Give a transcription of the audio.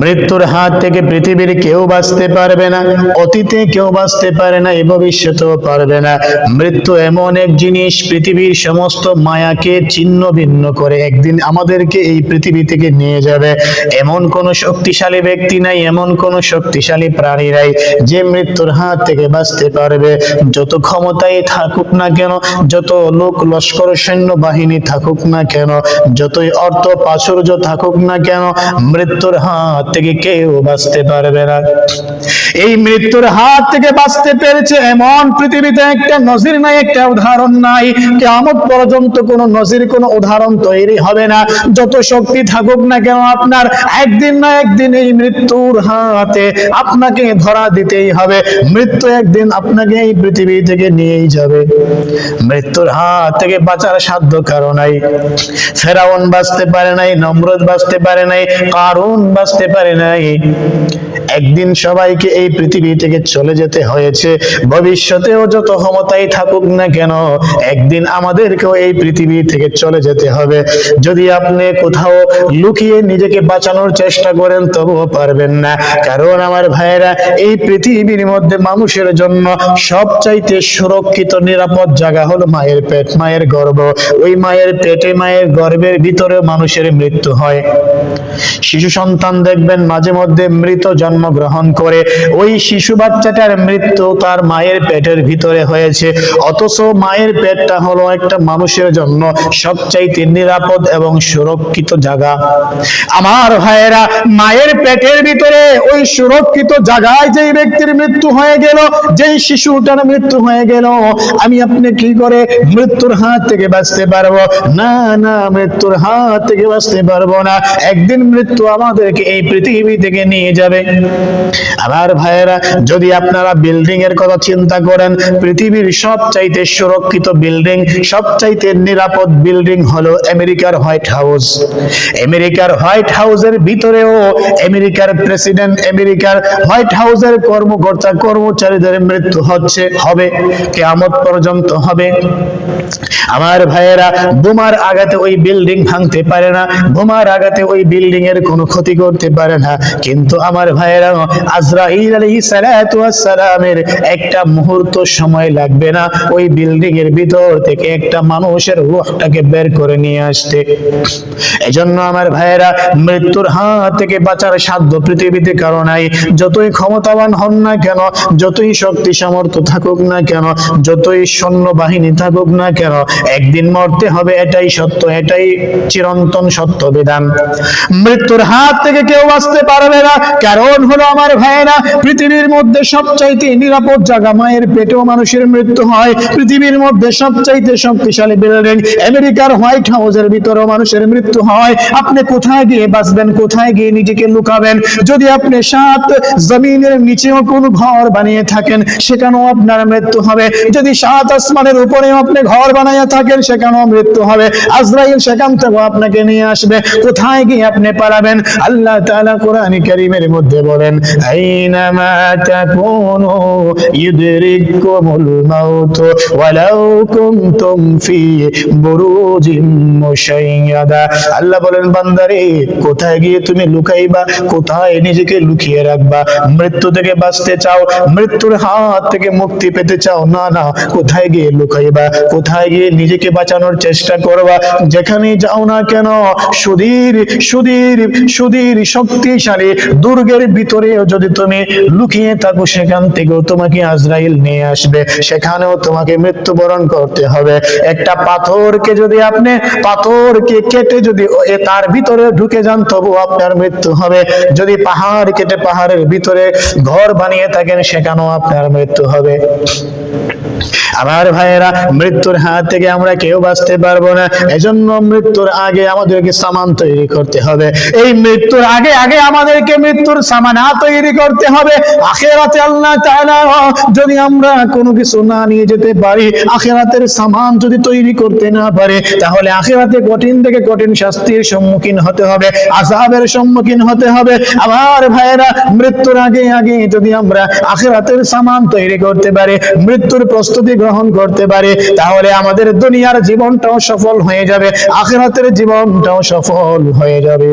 মৃত্যুর হাত থেকে পৃথিবীর কেউ বাঁচতে পারবে না, অতীতে কেউ বাঁচতে পারে না, এই ভবিষ্যতেও পারবে না। মৃত্যু এমন এক জিনিস, পৃথিবীর সমস্ত মায়াকে ছিন্ন ভিন্ন করে একদিন আমাদেরকে এই পৃথিবী থেকে নিয়ে যাবে। এমন কোন শক্তিশালী ব্যক্তি নাই, এমন কোন শক্তিশালী প্রাণী নাই যে মৃত্যুর হাত থেকে বাঁচতে পারবে। যত ক্ষমতাই থাকুক না কেন, যত লোক লস্কর সৈন্য বাহিনী থাকুক না কেন, যতই অর্থ প্রাচুর্য থাকুক না কেন, মৃত্যুর হাত থেকে কেউ বাঁচতে পারবে না। এই মৃত্যুর হাত থেকে বাঁচতে পেরেছে এমন পৃথিবীতে একটা নজির নাই, একটা উদাহরণ নাই। কিয়ামত পর্যন্ত কোনো নজির, কোনো উদাহরণ তৈরি হবে না। যত শক্তি থাকুক না কেন, আপনার একদিন না একদিন এই মৃত্যুর হাতে আপনাকে ধরা দিতেই হবে। মৃত্যু একদিন আপনাকে এই পৃথিবী থেকে নিয়েই যাবে। মৃত্যুর হাত থেকে বাঁচার সাধ্য কারো নাই। ফেরাউন বাঁচতে পারে নাই, নমরুদ বাঁচতে পারে নাই, কারুন বাঁচতে পারে নাই। একদিন সবাইকে এই পৃথিবী থেকে চলে যেতে হয়েছে। ভবিষ্যতেও যত ক্ষমতাই থাকুক না কেন, একদিন আমাদেরকেও এই পৃথিবী থেকে চলে যেতে হবে। যদি আপনি কোথাও লুকিয়ে নিজেকে বাঁচানোর চেষ্টা করেন তবুও পারবেন না। কারণ আমার ভাইয়েরা, এই পৃথিবীর মধ্যে মানুষের জন্য সবচাইতে সুরক্ষিত নিরাপদ জায়গা হলো মায়ের পেট, মায়ের গর্ভ। ওই মায়ের পেটে, মায়ের গর্ভের ভিতরে মানুষের মৃত্যু হয়। শিশু সন্তান দেখবেন মাঝে মধ্যে মৃত জন্মগ্রহণ করে। ওই শিশু বাচ্চাটার মৃত্যু তার মায়ের পেটের ভিতরে হয়েছে। অথচ মায়ের পেটটা হলো একটা মানুষের জন্য সবচাইতে নিরাপদ এবং সুরক্ষিত জায়গা। আমার ভাইয়েরা, মায়ের পেটের ভিতরে ওই সুরক্ষিত জায়গায় যেই ব্যক্তির মৃত্যু হয়ে গেল, যেই শিশুটার মৃত্যু হয়ে গেল, আমি আপনি কি করে মৃত্যুর হাত থেকে বাঁচতে পারবো? না না, মৃত্যুর হাত থেকে বাঁচতে পারবো না। একদিন মৃত্যু আমাদেরকে এই পৃথিবী থেকে নিয়ে যাবে। আমার ভাইয়েরা, যদি আপনারা বিল্ডিং এর কথা চিন্তা করেন, পৃথিবীর সবচাইতে সুরক্ষিত বিল্ডিং, সবচাইতে নিরাপদ বিল্ডিং হলো আমেরিকার হোয়াইট হাউস। আমেরিকার হোয়াইট হাউসের ভিতরেও আমেরিকার প্রেসিডেন্ট, আমেরিকার হোয়াইট হাউসের কর্মকর্তা কর্মচারীদের মৃত্যু হবে, কিয়ামত পর্যন্ত হবে। আমার ভাইয়েরা, বোমার আঘাতে ওই বিল্ডিং ভাঙতে পারে না, বোমার আঘাতে ওই বিল্ডিং এর কোনো ক্ষতি করতে পারে না। কিন্তু আমার ভাইয়েরা, আজরাইল আলাইহিস সালাতু ওয়াস সালামের একটা মুহূর্ত সময় লাগবে না ওই বিল্ডিং এর ভিতর থেকে একটা মানুষের রূহটাকে বের করে নিয়ে আসতে। এজন্য আমার ভাইয়েরা, মৃত্যুর হাত থেকে বাঁচার সাধ্য পৃথিবীতে কারো নাই। যতই ক্ষমতাবান হন না কেন, যতই শক্তি সামর্থ্য থাকুক না কেন, যতই সৈন্য বাহিনী থাকুক না কেন, একদিন মরতে হবে। এটাই সত্য, এটাই চিরন্তন সত্য বিধান। মৃত্যুর হাত থেকে কেউ বাঁচতে পারবে না। কারণ হলো আমার ভাইয়েরা, পৃথিবীর মধ্যে সবচাইতে নিরাপদ জায়গা, মায়ের পেটেও মানুষের মৃত্যু হয়। পৃথিবীর মধ্যে সবচাইতে শক্তিশালী বিল্ডিং আমেরিকার হোয়াইট হাউসের ভিতরেও মানুষের মৃত্যু হয়। আপনি কোথায় গিয়ে বাঁচবেন? কোথায় গিয়ে নিজেকে লুকাবেন? যদি আপনি সাত জমিনের নিচেও কোন ঘর বানিয়ে থাকেন, সেখানেও আপনার মৃত্যু হবে। যদি সাত আসমানের উপরেও আপনি ঘর বানাইয়া থাকেন, সেখানেও মৃত্যু হবে। আজরাইল সেখান থেকে আপনাকে নিয়ে আসবে। কোথায় গিয়ে আপনি পালাবেন? আল্লাহ তাআলা কোরআন কারীমের মধ্যে বলেন, আইনামা তাকুনু ইউদরিকুমুল মাউত ওয়ালাউ কুনতুম ফি বুরুজিম মুশাইয়াদা। আল্লাহ বলেন, বান্দারে, কোথায় গিয়ে তুমি লুকাইবা? কোথায় নিজেকে লুকিয়ে রাখবা? মৃত্যু থেকে বাঁচতে চাও, মৃত্যুর হাত থেকে মুক্তি পেতে চাও? না না, কোথায় গিয়ে লুকাইবা? কোথায় গিয়ে নিজেকে বাঁচানোর চেষ্টা করবা? যেখানেই যাও না কেন, সুদীর সুদীর সুদীর শক্তিশালী দুর্গের ভিতরেও যদি তুমি লুকিয়ে থাকো, সেখান থেকেও তোমাকে আজরাইল নিয়ে আসবে। সেখানেও তোমাকে মৃত্যুবরণ করতে হবে। একটা পাথরকে যদি আপনি পাথরকে কেটে যদি তার ভিতরে ঢুকে যান, তবু আপনার মৃত্যু হবে। যদি পাহাড় কেটে পাহাড়ের ভিতরে ঘর বানিয়ে থাকেন, সেখানেও আপনার মৃত্যু হবে। আমার ভাইয়েরা, মৃত্যুর হাত থেকে আমরা কেউ বাঁচতে পারবো না। এজন্য মৃত্যুর আগে আমাদেরকে সামান তৈরি করতে হবে। এই মৃত্যুর আগে আগে আমাদেরকে মৃত্যুর সামানা তৈরি করতে হবে। আখিরাতে আল্লাহ তাআলা যদি আমরা কোনো কিছু না নিয়ে যেতে পারি, আখিরাতের সামান যদি তৈরি করতে না পারে, তাহলে আখিরাতে কঠিন থেকে কঠিন শাস্তির সম্মুখীন হতে হবে, আযাবের সম্মুখীন হতে হবে। আমার ভাইয়েরা, মৃত্যুর আগে আগে যদি আমরা আখিরাতের সামান তৈরি করতে পারি, মৃত্যুর প্রস্তুতি গ্রহণ করতে পারি, তাহলে আমাদের দুনিয়ার জীবনটাও সফল হয়ে যাবে, আখিরাতের জীবনটাও সফল হয়ে যাবে।